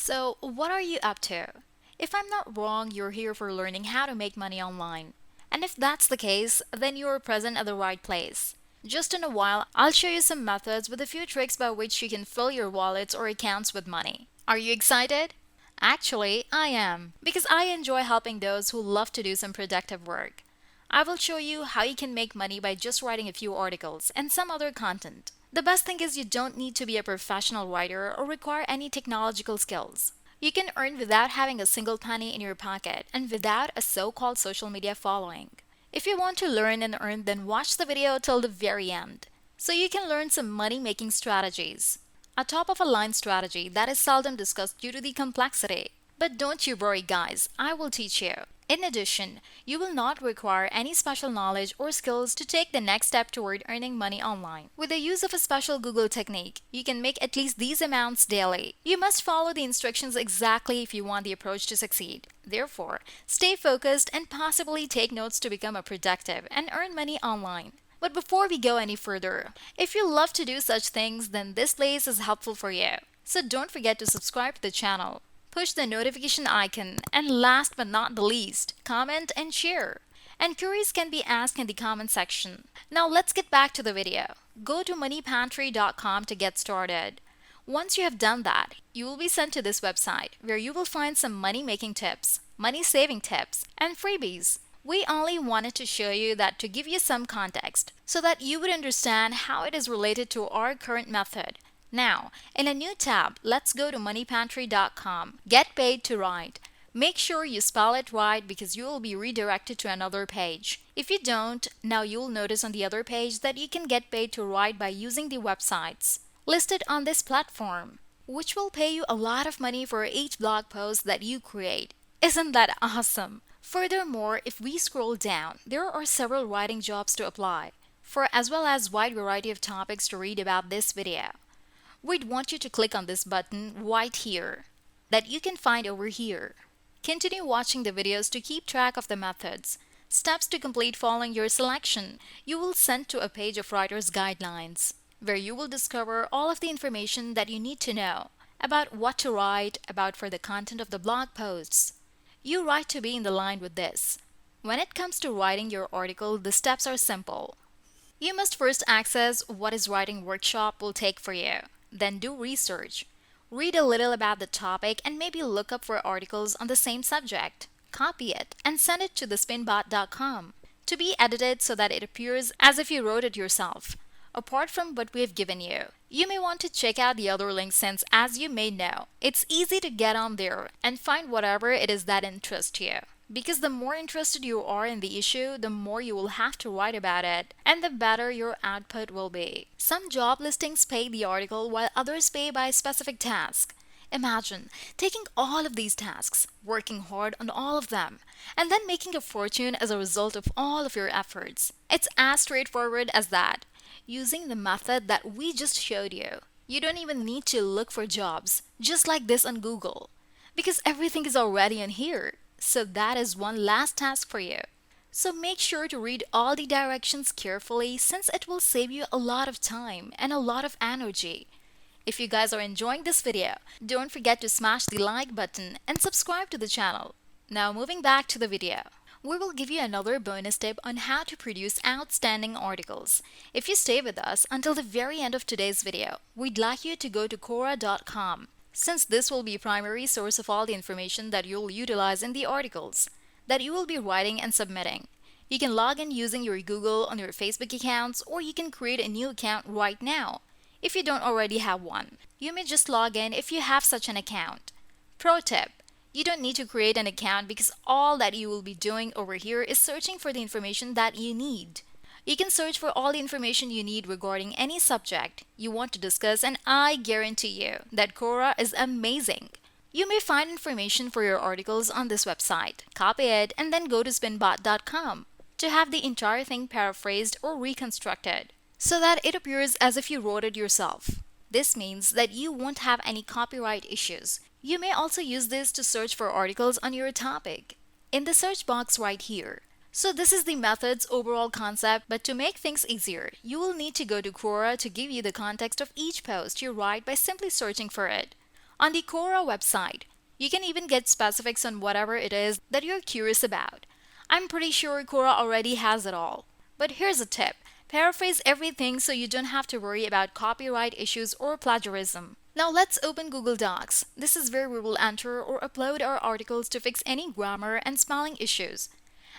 So, what are you up to? If I'm not wrong, you're here for learning how to make money online. And if that's the case, then you're present at the right place. Just in a while, I'll show you some methods with a few tricks by which you can fill your wallets or accounts with money. Are you excited? Actually, I am, because I enjoy helping those who love to do some productive work. I will show you how you can make money by just writing a few articles and some other content. The best thing is you don't need to be a professional writer or require any technological skills. You can earn without having a single penny in your pocket and without a so-called social media following. If you want to learn and earn, then watch the video till the very end, so you can learn some money-making strategies. A top-of-a-line strategy that is seldom discussed due to the complexity. But don't you worry guys, I will teach you. In addition, you will not require any special knowledge or skills to take the next step toward earning money online. With the use of a special Google technique, you can make at least these amounts daily. You must follow the instructions exactly if you want the approach to succeed. Therefore, stay focused and possibly take notes to become a productive and earn money online. But before we go any further, if you love to do such things, then this place is helpful for you. So don't forget to subscribe to the channel. Push the notification icon, and last but not the least, comment and share. And queries can be asked in the comment section. Now let's get back to the video. Go to moneypantry.com to get started. Once you have done that, you will be sent to this website where you will find some money-making tips, money-saving tips, and freebies. We only wanted to show you that to give you some context so that you would understand how it is related to our current method. Now, in a new tab, let's go to moneypantry.com. Get paid to write. Make sure you spell it right because you will be redirected to another page. If you don't, now you'll notice on the other page that you can get paid to write by using the websites listed on this platform, which will pay you a lot of money for each blog post that you create. Isn't that awesome? Furthermore, if we scroll down, there are several writing jobs to apply for as well as wide variety of topics to read about this video. We'd want you to click on this button right here that you can find over here. Continue watching the videos to keep track of the methods, steps to complete following your selection. You will send to a page of writer's guidelines where you will discover all of the information that you need to know about what to write about for the content of the blog posts. You write to be in the line with this. When it comes to writing your article, the steps are simple. You must first access what is writing workshop will take for you. Then do research. Read a little about the topic and maybe look up for articles on the same subject. Copy it and send it to thespinbot.com to be edited so that it appears as if you wrote it yourself. Apart from what we have given you, you may want to check out the other links since, as you may know, it's easy to get on there and find whatever it is that interests you. Because the more interested you are in the issue, the more you will have to write about it, and the better your output will be. Some job listings pay the article while others pay by a specific task. Imagine taking all of these tasks, working hard on all of them, and then making a fortune as a result of all of your efforts. It's as straightforward as that. Using the method that we just showed you, you don't even need to look for jobs, just like this on Google, because everything is already on here. So that is one last task for you. So make sure to read all the directions carefully since it will save you a lot of time and a lot of energy. If you guys are enjoying this video, don't forget to smash the like button and subscribe to the channel. Now moving back to the video. We will give you another bonus tip on how to produce outstanding articles. If you stay with us until the very end of today's video, we'd like you to go to Quora.com. Since this will be a primary source of all the information that you'll utilize in the articles that you will be writing and submitting. You can log in using your Google on your Facebook accounts, or you can create a new account right now if you don't already have one. You may just log in if you have such an account. Pro tip: you don't need to create an account because all that you will be doing over here is searching for the information that you need. You can search for all the information you need regarding any subject you want to discuss, and I guarantee you that Quora is amazing. You may find information for your articles on this website, copy it, and then go to spinbot.com to have the entire thing paraphrased or reconstructed so that it appears as if you wrote it yourself. This means that you won't have any copyright issues. You may also use this to search for articles on your topic in the search box right here. So this is the method's overall concept, but to make things easier, you will need to go to Quora to give you the context of each post you write by simply searching for it. On the Quora website, you can even get specifics on whatever it is that you're curious about. I'm pretty sure Quora already has it all. But here's a tip. Paraphrase everything so you don't have to worry about copyright issues or plagiarism. Now let's open Google Docs. This is where we will enter or upload our articles to fix any grammar and spelling issues,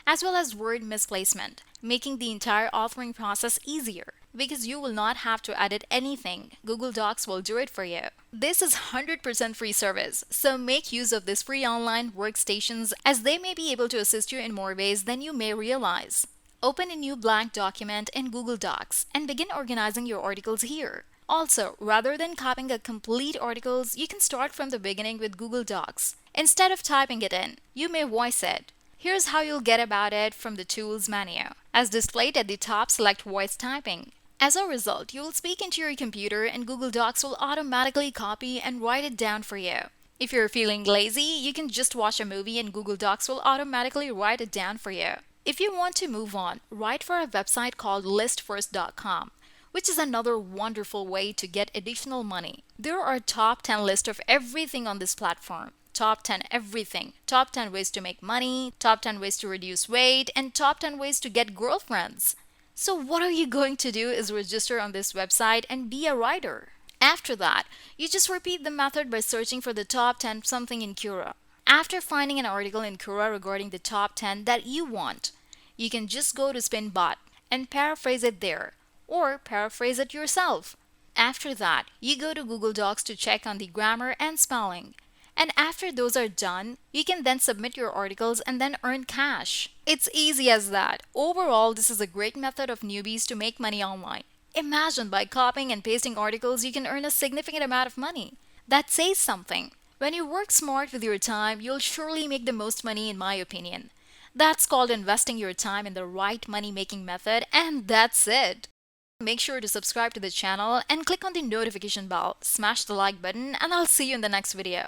as well as word misplacement, making the entire authoring process easier. Because you will not have to edit anything, Google Docs will do it for you. This is 100% free service, so make use of these free online workstations as they may be able to assist you in more ways than you may realize. Open a new blank document in Google Docs and begin organizing your articles here. Also, rather than copying a complete articles, you can start from the beginning with Google Docs. Instead of typing it in, you may voice it. Here's how you'll get about it from the Tools menu. As displayed at the top, select Voice Typing. As a result, you will speak into your computer and Google Docs will automatically copy and write it down for you. If you're feeling lazy, you can just watch a movie and Google Docs will automatically write it down for you. If you want to move on, write for a website called listfirst.com, which is another wonderful way to get additional money. There are top 10 lists of everything on this platform. Top 10 everything. Top 10 ways to make money, top 10 ways to reduce weight, and top 10 ways to get girlfriends. So what are you going to do is register on this website and be a writer. After that, you just repeat the method by searching for the top 10 something in Quora. After finding an article in Quora regarding the top 10 that you want, you can just go to Spinbot and paraphrase it there, or paraphrase it yourself. After that, you go to Google Docs to check on the grammar and spelling. And after those are done, you can then submit your articles and then earn cash. It's easy as that. Overall, this is a great method of newbies to make money online. Imagine by copying and pasting articles, you can earn a significant amount of money. That says something. When you work smart with your time, you'll surely make the most money in my opinion. That's called investing your time in the right money-making method, and that's it. Make sure to subscribe to the channel and click on the notification bell, smash the like button, and I'll see you in the next video.